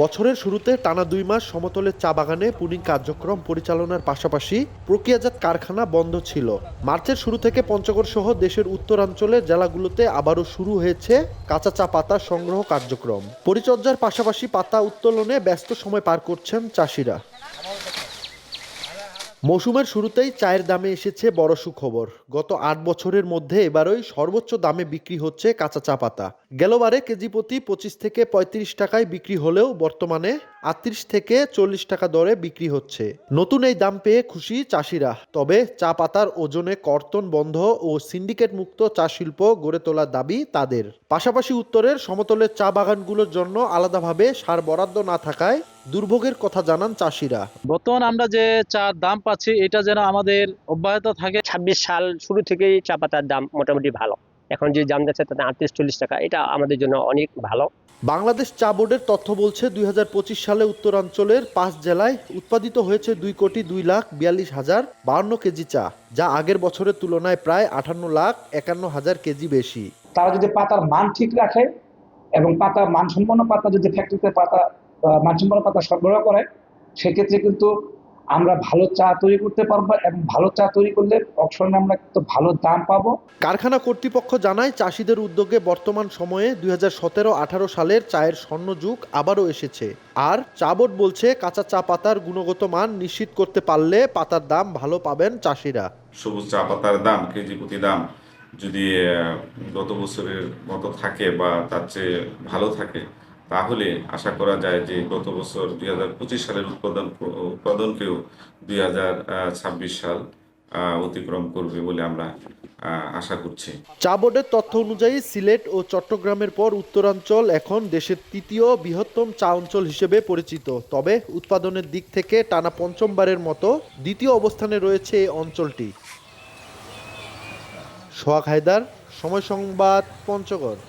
বছরের শুরুতে টানা ২ মাস সমতলে চা বাগানে পুডিং কার্যক্রম পরিচালনার পাশাপাশি প্রক্রিয়াজাত কারখানা বন্ধ ছিল। মার্চের শুরু থেকে পঞ্চগড় সহ দেশের উত্তরাঞ্চলের জেলাগুলোতে আবারও শুরু হয়েছে কাঁচা চা পাতা সংগ্রহ কার্যক্রম। পরিচর্যার পাশাপাশি পাতা উত্তোলনে ব্যস্ত সময় পার করছেন চাষিরা। মৌসুমের শুরুতেই চায়ের দামে এসেছে বড় সুখবর। গত ৮ বছরের মধ্যে এবারই সর্বোচ্চ দামে বিক্রি হচ্ছে কাঁচা চা পাতা। গেলবারে কেজি প্রতি ২৫ থেকে ৩৫ টাকায় বিক্রি হলেও বর্তমানে ৩৮ থেকে ৪০ টাকা দরে বিক্রি হচ্ছে। নতুন এই দাম পেয়ে খুশি চাষিরা। তবে চা পাতার ওজনে কর্তন বন্ধ ও সিন্ডিকেট মুক্ত চা শিল্প গড়ে তোলার দাবি তাদের। পাশাপাশি উত্তরের সমতলের চা বাগানগুলোর জন্য আলাদাভাবে সার বরাদ্দ না থাকায় দুর্ভোগের কথা জানান চাষিরা। বর্তমান আমরা যে চার দাম পাচ্ছি এটা যেন আমাদের অব্যাহত থাকে। ২৬ সাল শুরু থেকেই চা পাতার দাম মোটামুটি ভালো। এখন যে দাম যাচ্ছে তাতে ৩৮-৪০ টাকা, এটা আমাদের জন্য অনেক ভালো। বাংলাদেশ চা বোর্ডের তথ্য বলছে ২০২৫ সালে উত্তরাঞ্চলের ৫ জেলায় উৎপাদিত হয়েছে ২,২,৪২,০৫২ কেজি চা, যা আগের বছরের তুলনায় প্রায় ৫৮,৫১,০০০ কেজি বেশি। তারা যদি পাতার মান ঠিক রাখে এবং পাতা মানসম্পন্ন পাতা যদি ফ্যাক্টরিতে মানসম্পন্ন পাতা সরবরাহ করে, সেক্ষেত্রে কিন্তু আমরা ভালো চা তৈরি করতে পারবো এবং ভালো চা তৈরি করলে অবসরে আমরা কিন্তু ভালো দাম পাবো। কারখানা কর্তৃপক্ষ জানায় চাষিদের উদ্যোগে বর্তমান সময়ে ২০১৭-১৮ সালের চায়ের স্বর্ণযুগ আবারও এসেছে। আর চা বোর্ড বলছে কাঁচা চা পাতার গুণগত মান নিশ্চিত করতে পারলে পাতার দাম ভালো পাবেন চাষিরা। সবুজ চা পাতার দাম কেজি প্রতি দাম যদি গত বছরের মতো থাকে বা তার চেয়ে ভালো থাকে, তাহলে আশা করা যায় যে গত বছর ২০২৫ সালের উৎপাদনকেও ২০২৬ সাল অতিক্রম করবে বলে আমরা আশা করছি। চা বোর্ডের তথ্য অনুযায়ী সিলেট ও চট্টগ্রামের পর উত্তরাঞ্চল এখন দেশের তৃতীয় বৃহত্তম চা অঞ্চল হিসেবে পরিচিত। তবে উৎপাদনের দিক থেকে টানা পঞ্চমবারের মতো দ্বিতীয় অবস্থানে রয়েছে এই অঞ্চলটি। সোহাগ হায়দার, সময় সংবাদ, পঞ্চগড়।